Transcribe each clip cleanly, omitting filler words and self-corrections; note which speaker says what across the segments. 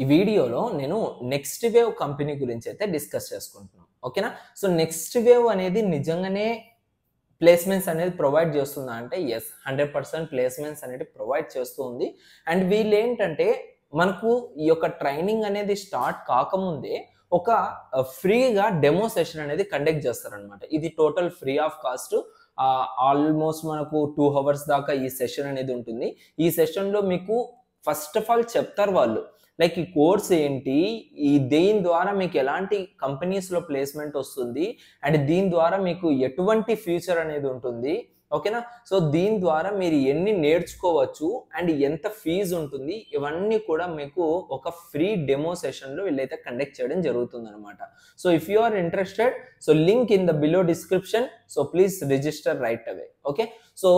Speaker 1: ఈ వీడియోలో నేను నెక్స్ట్ వేవ్ కంపెనీ గురించి అయితే డిస్కస్ చేసుకుంటున్నాను. ఓకేనా? సో నెక్స్ట్ వేవ్ అనేది నిజంగానే ప్లేస్మెంట్స్ అనేది ప్రొవైడ్ చేస్తుందా అంటే యెస్, 100% ప్లేస్మెంట్స్ అనేది ప్రొవైడ్ చేస్తూ ఉంది. అండ్ వీళ్ళేంటంటే మనకు ఈ యొక్క ట్రైనింగ్ అనేది స్టార్ట్ కాకముందే ఒక ఫ్రీగా డెమో సెషన్ అనేది కండక్ట్ చేస్తారనమాట. ఇది total free of cost. Almost మనకు 2 అవర్స్ దాకా ఈ సెషన్ అనేది ఉంటుంది. ఈ సెషన్లో మీకు ఫస్ట్ ఆఫ్ ఆల్ చెప్తారు వాళ్ళు, లైక్ ఈ కోర్స్ ఏంటి, దీని ద్వారా మీకు ఎలాంటి కంపెనీస్లో ప్లేస్మెంట్ వస్తుంది, అండ్ దీని ద్వారా మీకు ఎటువంటి ఫ్యూచర్ అనేది ఉంటుంది. ఓకేనా? సో దీని ద్వారా మీరు ఎన్ని నేర్చుకోవచ్చు అండ్ ఎంత ఫీజు ఉంటుంది, ఇవన్నీ కూడా మీకు ఒక ఫ్రీ డెమో సెషన్లో వీళ్ళైతే కండక్ట్ చేయడం జరుగుతుంది అనమాట. So if you are interested, so link in the below description, so please register right away. Okay, so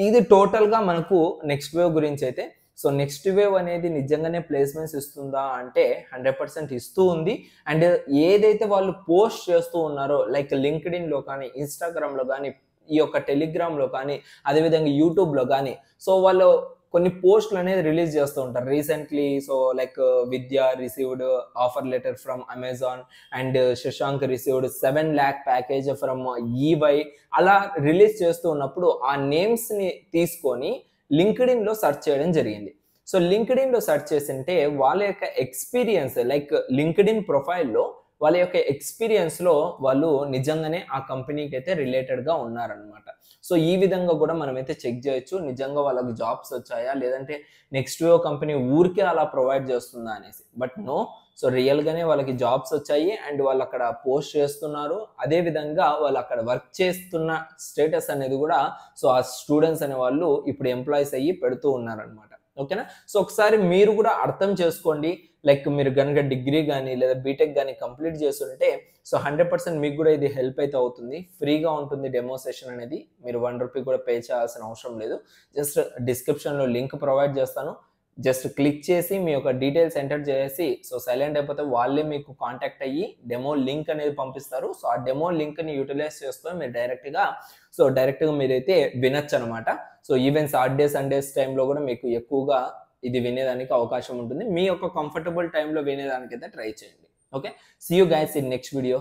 Speaker 1: ఇది టోటల్గా మనకు నెక్స్ట్ వేవ్ గురించి అయితే. సో నెక్స్ట్ వేవ్ అనేది నిజంగానే ప్లేస్మెంట్స్ ఇస్తుందా అంటే 100% ఇస్తూ ఉంది. అండ్ ఏదైతే వాళ్ళు పోస్ట్ చేస్తూ ఉన్నారో లైక్ లింక్డ్ఇన్లో కానీ, ఇన్స్టాగ్రామ్లో కానీ, ఈ యొక్క టెలిగ్రామ్లో కానీ, అదేవిధంగా యూట్యూబ్లో కానీ, సో వాళ్ళు కొన్ని పోస్టులు అనేది రిలీజ్ చేస్తూ ఉంటారు recently. So like Vidya received offer letter from Amazon and Shashank received 7 lakh package from EY, అలా రిలీజ్ చేస్తూ ఉన్నప్పుడు ఆ నేమ్స్ని తీసుకొని లింక్డ్ఇన్లో సెర్చ్ చేయడం జరిగింది. సో లింక్డ్ఇన్లో సెర్చ్ చేసింటే వాళ్ళ యొక్క ఎక్స్పీరియన్స్, లైక్ లింక్డ్ఇన్ ప్రొఫైల్లో వాళ్ళ యొక్క ఎక్స్పీరియన్స్లో వాళ్ళు నిజంగానే ఆ కంపెనీకి అయితే రిలేటెడ్గా ఉన్నారనమాట. సో ఈ విధంగా కూడా మనమైతే చెక్ చేయొచ్చు, నిజంగా వాళ్ళకి జాబ్స్ వచ్చాయా, లేదంటే నెక్స్ట్ వేవ్ కంపెనీ ఊరికే అలా ప్రొవైడ్ చేస్తుందా అనేసి. బట్ నో, సో రియల్గానే వాళ్ళకి జాబ్స్ వచ్చాయి అండ్ వాళ్ళు అక్కడ పోస్ట్ చేస్తున్నారు. అదేవిధంగా వాళ్ళు అక్కడ వర్క్ చేస్తున్న స్టేటస్ అనేది కూడా, సో ఆ స్టూడెంట్స్ అనే వాళ్ళు ఇప్పుడు ఎంప్లాయీస్ అయ్యి పెడుతూ ఉన్నారనమాట. ఓకేనా? సో ఒకసారి మీరు కూడా అర్థం చేసుకోండి. లైక్ మీరు కనుక డిగ్రీ కానీ లేదా బీటెక్ కానీ కంప్లీట్ చేస్తుంటే, సో 100% మీకు కూడా ఇది హెల్ప్ అయితే అవుతుంది. ఫ్రీగా ఉంటుంది డెమో సెషన్ అనేది, మీరు 1 రూపీ కూడా పే చేయాల్సిన అవసరం లేదు. జస్ట్ డిస్క్రిప్షన్లో లింక్ ప్రొవైడ్ చేస్తాను, జస్ట్ క్లిక్ చేసి మీ యొక్క డీటెయిల్స్ ఎంటర్ చేసి, సో సైలెంట్ అయిపోతే వాళ్ళే మీకు కాంటాక్ట్ అయ్యి డెమో లింక్ అనేది పంపిస్తారు. సో ఆ డెమో లింక్ని యూటిలైజ్ చేసుకొని మీరు డైరెక్ట్గా మీరైతే వినొచ్చు అనమాట. సో ఈవెన్ సాటర్డే సండేస్ టైంలో కూడా మీకు ఎక్కువగా ఇది వినేదానికి అవకాశం ఉంటుంది. మీ యొక్క కంఫర్టబుల్ టైంలో వినేదానికైతే ట్రై చేయండి. Okay, see you guys in next video.